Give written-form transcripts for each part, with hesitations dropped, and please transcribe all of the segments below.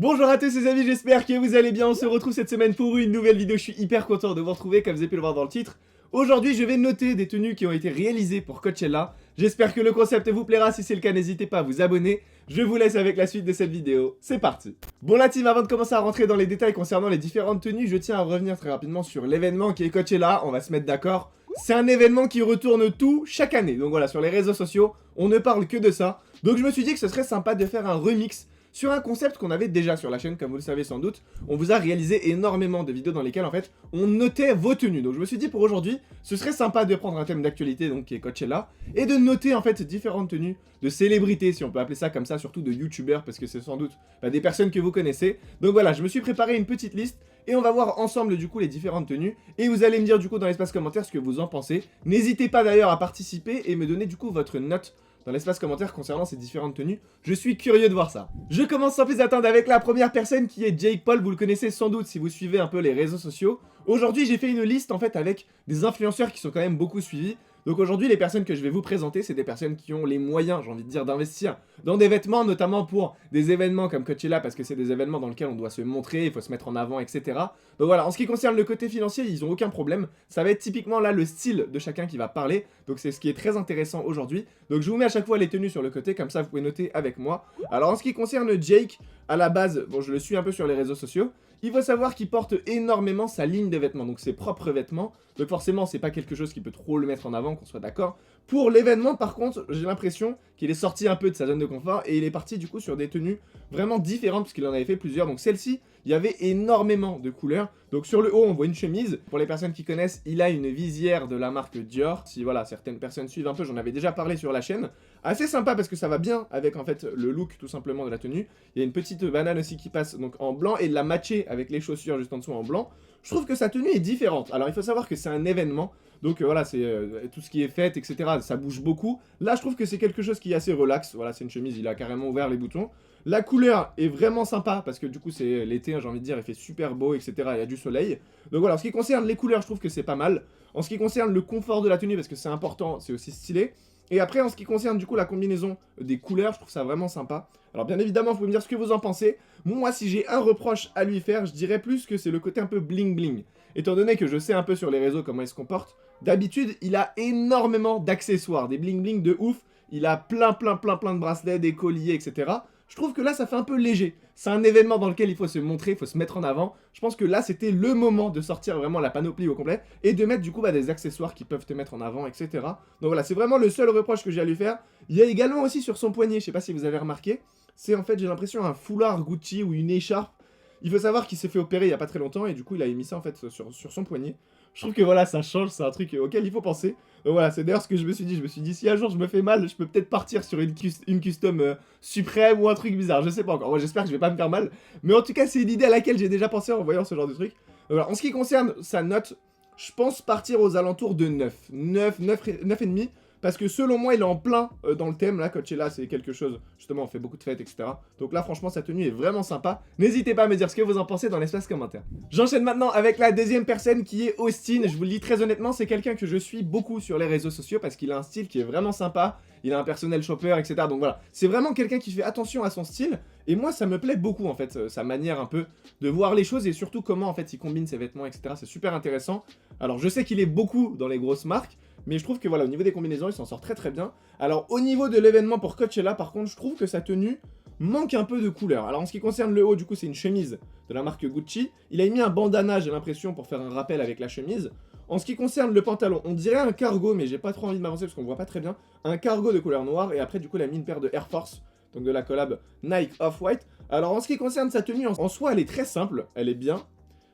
Bonjour à tous les amis, j'espère que vous allez bien, on se retrouve cette semaine pour une nouvelle vidéo, je suis hyper content de vous retrouver comme vous avez pu le voir dans le titre. Aujourd'hui je vais noter des tenues qui ont été réalisées pour Coachella, j'espère que le concept vous plaira, si c'est le cas n'hésitez pas à vous abonner. Je vous laisse avec la suite de cette vidéo, c'est parti. Bon la team, avant de commencer à rentrer dans les détails concernant les différentes tenues, je tiens à revenir très rapidement sur l'événement qui est Coachella, on va se mettre d'accord. C'est un événement qui retourne tout chaque année, donc voilà, sur les réseaux sociaux, on ne parle que de ça. Donc je me suis dit que ce serait sympa de faire un remix sur un concept qu'on avait déjà sur la chaîne, comme vous le savez sans doute. On vous a réalisé énormément de vidéos dans lesquelles en fait on notait vos tenues. Donc je me suis dit pour aujourd'hui, ce serait sympa de prendre un thème d'actualité, donc qui est Coachella, et de noter en fait différentes tenues de célébrités, si on peut appeler ça comme ça, surtout de youtubeurs, parce que c'est sans doute des personnes que vous connaissez. Donc voilà, je me suis préparé une petite liste, et on va voir ensemble du coup les différentes tenues, et vous allez me dire du coup dans l'espace commentaire ce que vous en pensez. N'hésitez pas d'ailleurs à participer et me donner du coup votre note dans l'espace commentaire concernant ces différentes tenues. Je suis curieux de voir ça. Je commence sans plus attendre avec la première personne qui est Jake Paul. Vous le connaissez sans doute si vous suivez un peu les réseaux sociaux. Aujourd'hui, j'ai fait une liste en fait avec des influenceurs qui sont quand même beaucoup suivis. Donc aujourd'hui, les personnes que je vais vous présenter, c'est des personnes qui ont les moyens, j'ai envie de dire, d'investir dans des vêtements, notamment pour des événements comme Coachella, parce que c'est des événements dans lesquels on doit se montrer, il faut se mettre en avant, etc. Donc voilà, en ce qui concerne le côté financier, ils ont aucun problème. Ça va être typiquement là le style de chacun qui va parler. Donc c'est ce qui est très intéressant aujourd'hui. Donc je vous mets à chaque fois les tenues sur le côté, comme ça vous pouvez noter avec moi. Alors en ce qui concerne Jake, à la base, bon je le suis un peu sur les réseaux sociaux. Il faut savoir qu'il porte énormément sa ligne de vêtements, donc ses propres vêtements. Donc forcément, c'est pas quelque chose qui peut trop le mettre en avant, qu'on soit d'accord. Pour l'événement, par contre, j'ai l'impression qu'il est sorti un peu de sa zone de confort et il est parti du coup sur des tenues vraiment différentes, puisqu'il en avait fait plusieurs. Donc celle-ci, il y avait énormément de couleurs. Donc sur le haut, on voit une chemise. Pour les personnes qui connaissent, il a une visière de la marque Dior. Si voilà, certaines personnes suivent un peu, j'en avais déjà parlé sur la chaîne. Assez sympa parce que ça va bien avec en fait le look tout simplement de la tenue. Il y a une petite banane aussi qui passe donc en blanc et de la matcher avec les chaussures juste en dessous en blanc. Je trouve que sa tenue est différente. Alors il faut savoir que c'est un événement. Donc voilà, c'est tout ce qui est fête, etc. Ça bouge beaucoup. Là, je trouve que c'est quelque chose qui est assez relax. Voilà, c'est une chemise, il a carrément ouvert les boutons. La couleur est vraiment sympa parce que du coup, c'est l'été, hein, j'ai envie de dire, il fait super beau, etc. Il y a du soleil. Donc voilà, en ce qui concerne les couleurs, je trouve que c'est pas mal. En ce qui concerne le confort de la tenue, parce que c'est important, c'est aussi stylé. Et après, en ce qui concerne du coup la combinaison des couleurs, je trouve ça vraiment sympa. Alors bien évidemment, vous pouvez me dire ce que vous en pensez. Moi, si j'ai un reproche à lui faire, je dirais plus que c'est le côté un peu bling bling. Étant donné que je sais un peu sur les réseaux comment il se comporte, d'habitude, il a énormément d'accessoires, des bling bling de ouf. Il a plein de bracelets, des colliers, etc. Je trouve que là, ça fait un peu léger. C'est un événement dans lequel il faut se montrer, il faut se mettre en avant. Je pense que là, c'était le moment de sortir vraiment la panoplie au complet et de mettre du coup des accessoires qui peuvent te mettre en avant, etc. Donc voilà, c'est vraiment le seul reproche que j'ai à lui faire. Il y a également aussi sur son poignet, je sais pas si vous avez remarqué, c'est en fait, j'ai l'impression, un foulard Gucci ou une écharpe. Il faut savoir qu'il s'est fait opérer il y a pas très longtemps et du coup, il a mis ça en fait sur son poignet. Je trouve que voilà, ça change, c'est un truc auquel il faut penser. Donc voilà, c'est d'ailleurs ce que je me suis dit. Je me suis dit, si un jour je me fais mal, je peux peut-être partir sur une custom suprême ou un truc bizarre. Je sais pas encore. Moi, j'espère que je vais pas me faire mal. Mais en tout cas, c'est une idée à laquelle j'ai déjà pensé en voyant ce genre de truc. Donc voilà, en ce qui concerne sa note, je pense partir aux alentours de 9. 9,5. Parce que selon moi, il est en plein dans le thème. Là, Coachella, c'est quelque chose. Justement, on fait beaucoup de fêtes, etc. Donc là, franchement, sa tenue est vraiment sympa. N'hésitez pas à me dire ce que vous en pensez dans l'espace commentaire. J'enchaîne maintenant avec la deuxième personne qui est Austin. Je vous le dis très honnêtement, c'est quelqu'un que je suis beaucoup sur les réseaux sociaux parce qu'il a un style qui est vraiment sympa. Il a un personnel shopper, etc. Donc voilà, c'est vraiment quelqu'un qui fait attention à son style. Et moi, ça me plaît beaucoup, en fait, sa manière un peu de voir les choses et surtout comment, en fait, il combine ses vêtements, etc. C'est super intéressant. Alors, je sais qu'il est beaucoup dans les grosses marques, mais je trouve que, voilà, au niveau des combinaisons, il s'en sort très bien. Alors, au niveau de l'événement pour Coachella, par contre, je trouve que sa tenue manque un peu de couleur. Alors, en ce qui concerne le haut, du coup, c'est une chemise de la marque Gucci. Il a mis un bandana, j'ai l'impression, pour faire un rappel avec la chemise. En ce qui concerne le pantalon, on dirait un cargo, mais j'ai pas trop envie de m'avancer parce qu'on voit pas très bien. Un cargo de couleur noire, et après, du coup, il a mis une paire de Air Force, donc de la collab Nike Off-White. Alors, en ce qui concerne sa tenue, en soi, elle est très simple, elle est bien,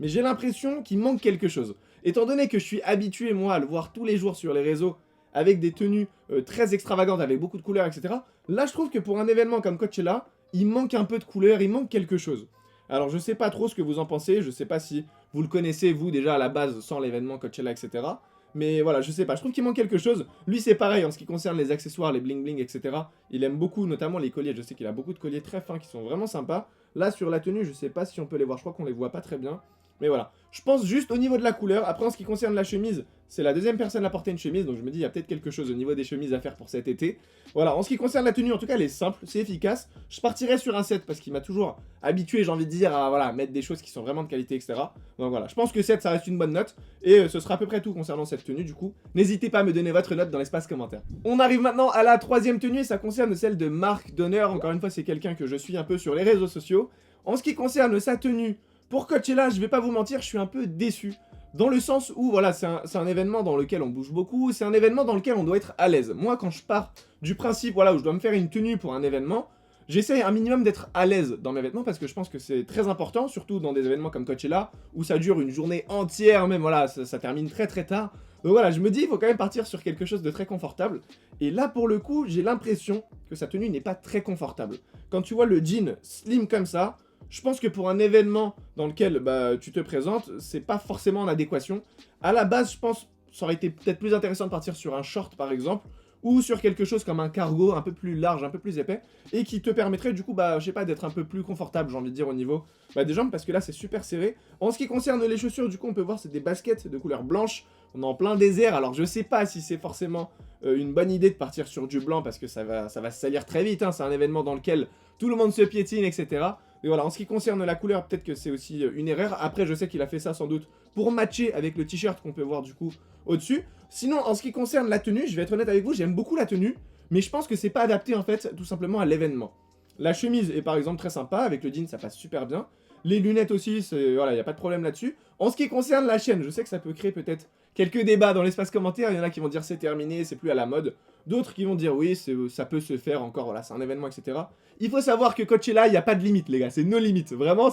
mais j'ai l'impression qu'il manque quelque chose. Étant donné que je suis habitué, moi, à le voir tous les jours sur les réseaux, avec des tenues très extravagantes, avec beaucoup de couleurs, etc. Là, je trouve que pour un événement comme Coachella, il manque un peu de couleur, il manque quelque chose. Alors, je sais pas trop ce que vous en pensez, je sais pas si vous le connaissez, vous, déjà, à la base, sans l'événement Coachella, etc. Mais voilà, je sais pas, je trouve qu'il manque quelque chose. Lui, c'est pareil, en ce qui concerne les accessoires, les bling bling, etc. Il aime beaucoup, notamment les colliers. Je sais qu'il a beaucoup de colliers très fins qui sont vraiment sympas. Là, sur la tenue, je sais pas si on peut les voir, je crois qu'on les voit pas très bien. Mais voilà, je pense juste au niveau de la couleur. Après, en ce qui concerne la chemise, c'est la deuxième personne à porter une chemise, donc je me dis, il y a peut-être quelque chose au niveau des chemises à faire pour cet été. Voilà, en ce qui concerne la tenue, en tout cas, elle est simple, c'est efficace. Je partirais sur un 7 parce qu'il m'a toujours habitué, j'ai envie de dire, à voilà, mettre des choses qui sont vraiment de qualité, etc. Donc voilà, je pense que 7, ça reste une bonne note. Et ce sera à peu près tout concernant cette tenue, du coup. N'hésitez pas à me donner votre note dans l'espace commentaire. On arrive maintenant à la troisième tenue, et ça concerne celle de Marc Donner. Encore une fois, c'est quelqu'un que je suis un peu sur les réseaux sociaux. En ce qui concerne sa tenue, pour Coachella, je vais pas vous mentir, je suis un peu déçu. Dans le sens où, voilà, c'est un événement dans lequel on bouge beaucoup, c'est un événement dans lequel on doit être à l'aise. Moi, quand je pars du principe, voilà, où je dois me faire une tenue pour un événement, j'essaye un minimum d'être à l'aise dans mes vêtements parce que je pense que c'est très important, surtout dans des événements comme Coachella, où ça dure une journée entière, même, voilà, ça termine très très tard. Donc voilà, je me dis, il faut quand même partir sur quelque chose de très confortable. Et là, pour le coup, j'ai l'impression que sa tenue n'est pas très confortable. Quand tu vois le jean slim comme ça, je pense que pour un événement dans lequel tu te présentes, c'est pas forcément en adéquation. À la base, je pense ça aurait été peut-être plus intéressant de partir sur un short par exemple, ou sur quelque chose comme un cargo un peu plus large, un peu plus épais, et qui te permettrait du coup, je sais pas, d'être un peu plus confortable, j'ai envie de dire, au niveau des jambes, parce que là c'est super serré. En ce qui concerne les chaussures, du coup, on peut voir c'est des baskets de couleur blanche, on est en plein désert, alors je sais pas si c'est forcément une bonne idée de partir sur du blanc, parce que ça va se salir très vite, hein. C'est un événement dans lequel tout le monde se piétine, etc. Et voilà, en ce qui concerne la couleur, peut-être que c'est aussi une erreur. Après, je sais qu'il a fait ça sans doute pour matcher avec le t-shirt qu'on peut voir du coup au-dessus. Sinon, en ce qui concerne la tenue, je vais être honnête avec vous, j'aime beaucoup la tenue, mais je pense que c'est pas adapté en fait tout simplement à l'événement. La chemise est par exemple très sympa, avec le jean ça passe super bien. Les lunettes aussi, voilà, il n'y a pas de problème là-dessus. En ce qui concerne la chaîne, je sais que ça peut créer peut-être quelques débats dans l'espace commentaire. Il y en a qui vont dire c'est terminé, c'est plus à la mode. D'autres qui vont dire oui, ça peut se faire encore, voilà, c'est un événement, etc. Il faut savoir que Coachella, il n'y a pas de limite, les gars, c'est no limite. Vraiment,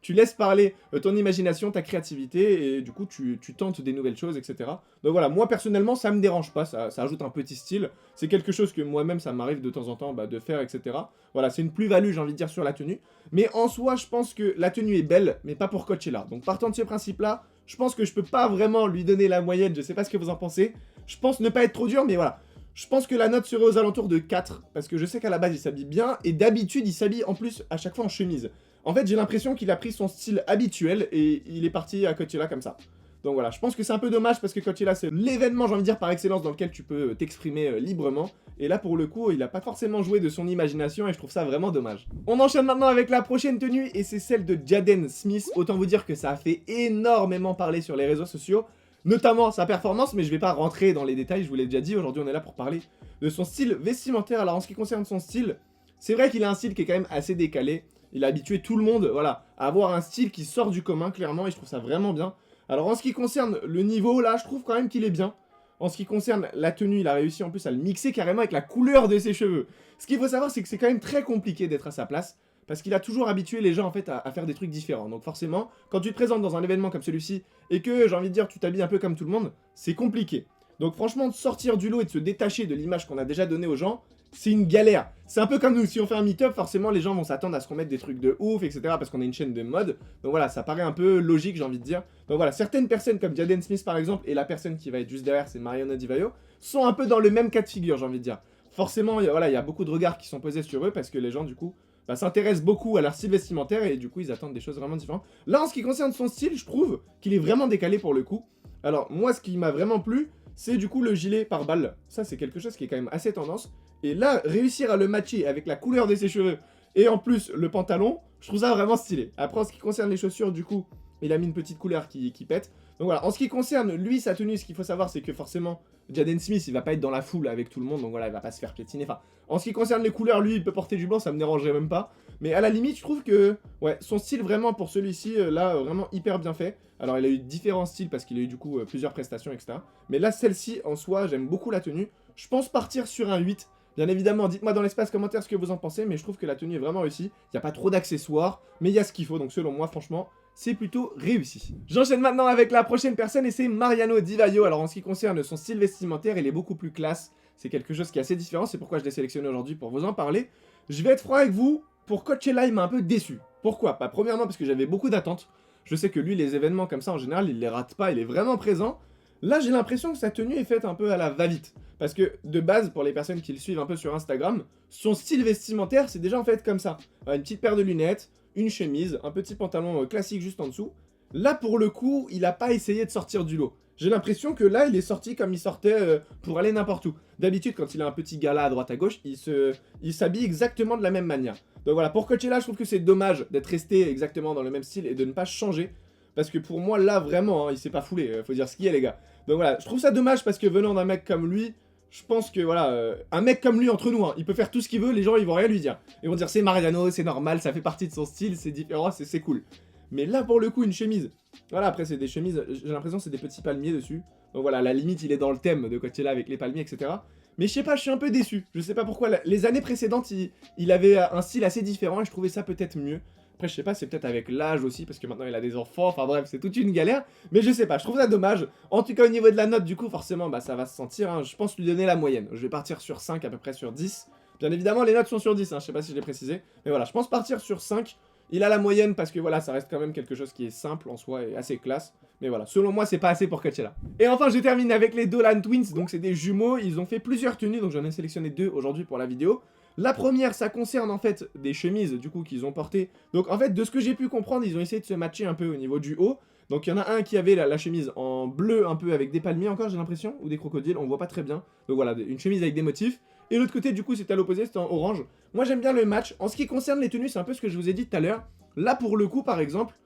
tu laisses parler ton imagination, ta créativité, et du coup, tu tentes des nouvelles choses, etc. Donc voilà, moi personnellement, ça me dérange pas, ça ajoute un petit style. C'est quelque chose que moi-même, ça m'arrive de temps en temps de faire, etc. Voilà, c'est une plus-value, j'ai envie de dire, sur la tenue. Mais en soi, je pense que la tenue est belle, mais pas pour Coachella. Donc partant de ce principe-là, je pense que je peux pas vraiment lui donner la moyenne, je sais pas ce que vous en pensez. Je pense ne pas être trop dur, mais voilà. Je pense que la note serait aux alentours de 4, parce que je sais qu'à la base il s'habille bien, et d'habitude il s'habille en plus à chaque fois en chemise. En fait j'ai l'impression qu'il a pris son style habituel, et il est parti à Coachella comme ça. Donc voilà, je pense que c'est un peu dommage, parce que Coachella c'est l'événement, j'ai envie de dire, par excellence, dans lequel tu peux t'exprimer librement. Et là pour le coup, il a pas forcément joué de son imagination, et je trouve ça vraiment dommage. On enchaîne maintenant avec la prochaine tenue, et c'est celle de Jaden Smith. Autant vous dire que ça a fait énormément parler sur les réseaux sociaux, notamment sa performance, mais je vais pas rentrer dans les détails, je vous l'ai déjà dit, aujourd'hui on est là pour parler de son style vestimentaire. Alors en ce qui concerne son style, c'est vrai qu'il a un style qui est quand même assez décalé, il a habitué tout le monde, voilà, à avoir un style qui sort du commun, clairement, et je trouve ça vraiment bien. Alors en ce qui concerne le niveau, là, je trouve quand même qu'il est bien. En ce qui concerne la tenue, il a réussi en plus à le mixer carrément avec la couleur de ses cheveux. Ce qu'il faut savoir, c'est que c'est quand même très compliqué d'être à sa place, parce qu'il a toujours habitué les gens en fait à faire des trucs différents. Donc forcément, quand tu te présentes dans un événement comme celui-ci, et que j'ai envie de dire tu t'habilles un peu comme tout le monde, c'est compliqué. Donc franchement, de sortir du lot et de se détacher de l'image qu'on a déjà donnée aux gens, c'est une galère. C'est un peu comme nous, si on fait un meet-up, forcément les gens vont s'attendre à ce qu'on mette des trucs de ouf, etc. Parce qu'on a une chaîne de mode. Donc voilà, ça paraît un peu logique, j'ai envie de dire. Donc voilà, certaines personnes comme Jaden Smith par exemple, et la personne qui va être juste derrière, c'est Mariana Di Vaio, sont un peu dans le même cas de figure, j'ai envie de dire. Forcément, voilà, il y a beaucoup de regards qui sont posés sur eux parce que les gens, du coup, s'intéressent beaucoup à leur style vestimentaire et du coup, ils attendent des choses vraiment différentes. Là, en ce qui concerne son style, je trouve qu'il est vraiment décalé pour le coup. Alors, moi, ce qui m'a vraiment plu, c'est du coup le gilet par balle. Ça, c'est quelque chose qui est quand même assez tendance. Et là, réussir à le matcher avec la couleur de ses cheveux et en plus le pantalon, je trouve ça vraiment stylé. Après, en ce qui concerne les chaussures, du coup, il a mis une petite couleur qui pète. Donc voilà, en ce qui concerne lui, sa tenue, ce qu'il faut savoir, c'est que forcément, Jaden Smith, il va pas être dans la foule avec tout le monde, donc voilà, il va pas se faire piétiner. Enfin, en ce qui concerne les couleurs, lui, il peut porter du blanc, ça me dérangerait même pas. Mais à la limite, je trouve que, ouais, son style vraiment pour celui-ci, là, vraiment hyper bien fait. Alors, il a eu différents styles parce qu'il a eu du coup plusieurs prestations, etc. Mais là, celle-ci, en soi, j'aime beaucoup la tenue. Je pense partir sur un 8. Bien évidemment, dites-moi dans l'espace commentaire ce que vous en pensez, mais je trouve que la tenue est vraiment réussie. Il n'y a pas trop d'accessoires, mais il y a ce qu'il faut, donc selon moi, franchement, c'est plutôt réussi. J'enchaîne maintenant avec la prochaine personne et c'est Mariano Di Vaio. Alors en ce qui concerne son style vestimentaire, il est beaucoup plus classe. C'est quelque chose qui est assez différent, c'est pourquoi je l'ai sélectionné aujourd'hui pour vous en parler. Je vais être franc avec vous, pour Coachella, il m'a un peu déçu. Pourquoi? Pas premièrement parce que j'avais beaucoup d'attentes. Je sais que lui, les événements comme ça, en général, il les rate pas, il est vraiment présent. Là, j'ai l'impression que sa tenue est faite un peu à la va-vite. Parce que, de base, pour les personnes qui le suivent un peu sur Instagram, son style vestimentaire, c'est déjà en fait comme ça. Une petite paire de lunettes, une chemise, un petit pantalon classique juste en dessous. Là, pour le coup, il a pas essayé de sortir du lot. J'ai l'impression que là, il est sorti comme il sortait pour aller n'importe où. D'habitude, quand il a un petit gala à droite à gauche, il s'habille exactement de la même manière. Donc voilà, pour Coachella, je trouve que c'est dommage d'être resté exactement dans le même style et de ne pas changer. Parce que pour moi, là, vraiment, hein, il s'est pas foulé. Faut dire ce qu'il y a, les gars. Donc voilà, je trouve ça dommage parce que venant d'un mec comme lui, je pense que voilà, un mec comme lui entre nous, hein, il peut faire tout ce qu'il veut, les gens ils vont rien lui dire. Ils vont dire c'est Mariano, c'est normal, ça fait partie de son style, c'est différent, c'est cool. Mais là pour le coup, une chemise. Voilà, après c'est des chemises, j'ai l'impression que c'est des petits palmiers dessus. Donc voilà, à la limite il est dans le thème de Coachella avec les palmiers, etc. Mais je sais pas, je suis un peu déçu. Je sais pas pourquoi. Les années précédentes, il avait un style assez différent et je trouvais ça peut-être mieux. Après, je sais pas, c'est peut-être avec l'âge aussi, parce que maintenant il a des enfants, enfin bref, c'est toute une galère. Mais je sais pas, je trouve ça dommage. En tout cas, au niveau de la note, du coup, forcément, bah ça va se sentir. Hein. Je pense lui donner la moyenne. Je vais partir sur 5, à peu près sur 10. Bien évidemment, les notes sont sur 10, hein, je sais pas si je l'ai précisé. Mais voilà, je pense partir sur 5. Il a la moyenne parce que voilà, ça reste quand même quelque chose qui est simple en soi et assez classe. Mais voilà, selon moi, c'est pas assez pour Coachella. Et enfin, je termine avec les Dolan Twins. Donc, c'est des jumeaux. Ils ont fait plusieurs tenues. Donc, j'en ai sélectionné 2 aujourd'hui pour la vidéo. La première, ça concerne en fait des chemises du coup qu'ils ont portées. Donc en fait, de ce que j'ai pu comprendre, ils ont essayé de se matcher un peu au niveau du haut. Donc il y en a un qui avait la chemise en bleu un peu avec des palmiers encore, j'ai l'impression, ou des crocodiles, on voit pas très bien. Donc voilà, une chemise avec des motifs. Et l'autre côté, du coup, c'était à l'opposé, c'était en orange. Moi j'aime bien le match. En ce qui concerne les tenues, c'est un peu ce que je vous ai dit tout à l'heure. Là pour le coup, par exemple,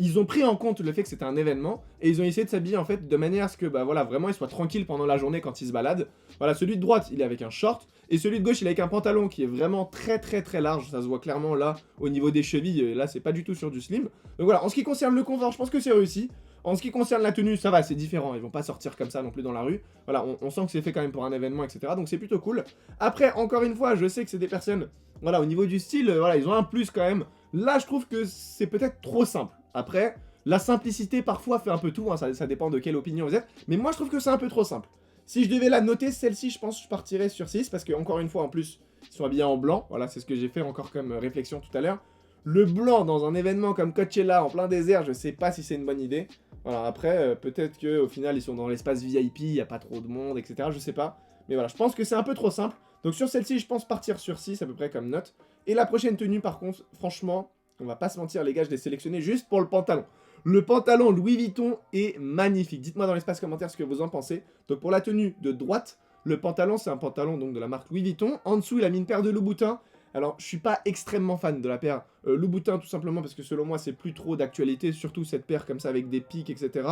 ils ont pris en compte le fait que c'était un événement et ils ont essayé de s'habiller en fait de manière à ce que bah voilà vraiment ils soient tranquilles pendant la journée quand ils se baladent. Voilà, celui de droite il est avec un short et celui de gauche il est avec un pantalon qui est vraiment très large, ça se voit clairement là au niveau des chevilles, et là c'est pas du tout sur du slim. Donc voilà, en ce qui concerne le confort, je pense que c'est réussi. En ce qui concerne la tenue, ça va, c'est différent, ils vont pas sortir comme ça non plus dans la rue. Voilà, on sent que c'est fait quand même pour un événement, etc. Donc c'est plutôt cool. Après, encore une fois, je sais que c'est des personnes, voilà, au niveau du style, voilà, ils ont un plus quand même. Là, je trouve que c'est peut-être trop simple. Après, la simplicité parfois fait un peu tout, hein, ça dépend de quelle opinion vous êtes, mais moi je trouve que c'est un peu trop simple. Si je devais la noter, celle-ci, je pense que je partirais sur 6, parce que encore une fois, en plus, ils sont habillés en blanc, voilà, c'est ce que j'ai fait encore comme réflexion tout à l'heure. Le blanc dans un événement comme Coachella, en plein désert, je sais pas si c'est une bonne idée. Voilà, après, peut-être qu'au final, ils sont dans l'espace VIP, il n'y a pas trop de monde, etc., je sais pas. Mais voilà, je pense que c'est un peu trop simple. Donc sur celle-ci, je pense partir sur 6 à peu près comme note. Et la prochaine tenue, par contre, franchement, on va pas se mentir, les gars, je l'ai sélectionné juste pour le pantalon. Le pantalon Louis Vuitton est magnifique. Dites-moi dans l'espace commentaire ce que vous en pensez. Donc pour la tenue de droite, le pantalon, c'est un pantalon donc de la marque Louis Vuitton. En dessous, il a mis une paire de Louboutin. Alors, je suis pas extrêmement fan de la paire Louboutin, tout simplement parce que selon moi, c'est plus trop d'actualité. Surtout cette paire comme ça avec des pics, etc.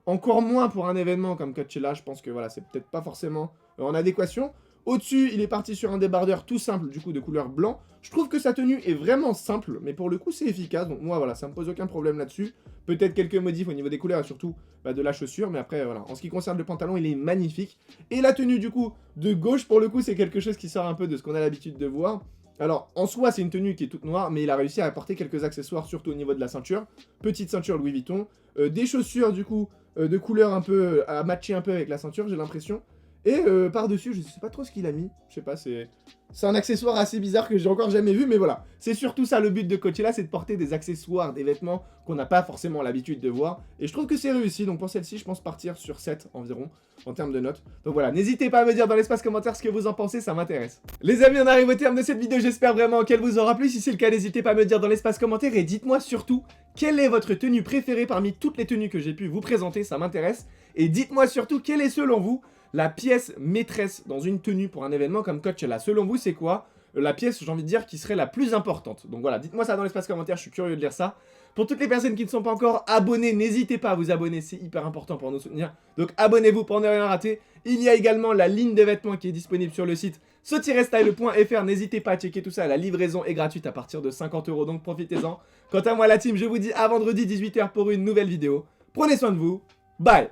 Encore moins pour un événement comme Coachella. Je pense que voilà, c'est peut-être pas forcément en adéquation. Au-dessus, il est parti sur un débardeur tout simple, du coup, de couleur blanc. Je trouve que sa tenue est vraiment simple, mais pour le coup, c'est efficace. Donc moi, voilà, ça me pose aucun problème là-dessus. Peut-être quelques modifs au niveau des couleurs et surtout bah, de la chaussure. Mais après, voilà, en ce qui concerne le pantalon, il est magnifique. Et la tenue, du coup, de gauche, pour le coup, c'est quelque chose qui sort un peu de ce qu'on a l'habitude de voir. Alors, en soi, c'est une tenue qui est toute noire, mais il a réussi à apporter quelques accessoires, surtout au niveau de la ceinture. Petite ceinture Louis Vuitton. Des chaussures, du coup, de couleur un peu à matcher un peu avec la ceinture, j'ai l'impression. Et par-dessus, je sais pas trop ce qu'il a mis. Je sais pas, c'est un accessoire assez bizarre que j'ai encore jamais vu, mais voilà. C'est surtout ça le but de Coachella, c'est de porter des accessoires, des vêtements qu'on n'a pas forcément l'habitude de voir. Et je trouve que c'est réussi, donc pour celle-ci, je pense partir sur 7 environ, en termes de notes. Donc voilà, n'hésitez pas à me dire dans l'espace commentaire ce que vous en pensez, ça m'intéresse. Les amis, on arrive au terme de cette vidéo, j'espère vraiment qu'elle vous aura plu. Si c'est le cas, n'hésitez pas à me dire dans l'espace commentaire et dites-moi surtout quelle est votre tenue préférée parmi toutes les tenues que j'ai pu vous présenter, ça m'intéresse. Et dites-moi surtout quelle est selon vous la pièce maîtresse dans une tenue pour un événement comme Coachella. Selon vous, c'est quoi la pièce, j'ai envie de dire, qui serait la plus importante? Donc voilà, dites-moi ça dans l'espace commentaire, je suis curieux de lire ça. Pour toutes les personnes qui ne sont pas encore abonnées, n'hésitez pas à vous abonner, c'est hyper important pour nous soutenir. Donc abonnez-vous pour ne rien rater. Il y a également la ligne de vêtements qui est disponible sur le site so-style.fr. N'hésitez pas à checker tout ça, la livraison est gratuite à partir de 50 €, donc profitez-en. Quant à moi la team, je vous dis à vendredi 18 h pour une nouvelle vidéo. Prenez soin de vous, bye.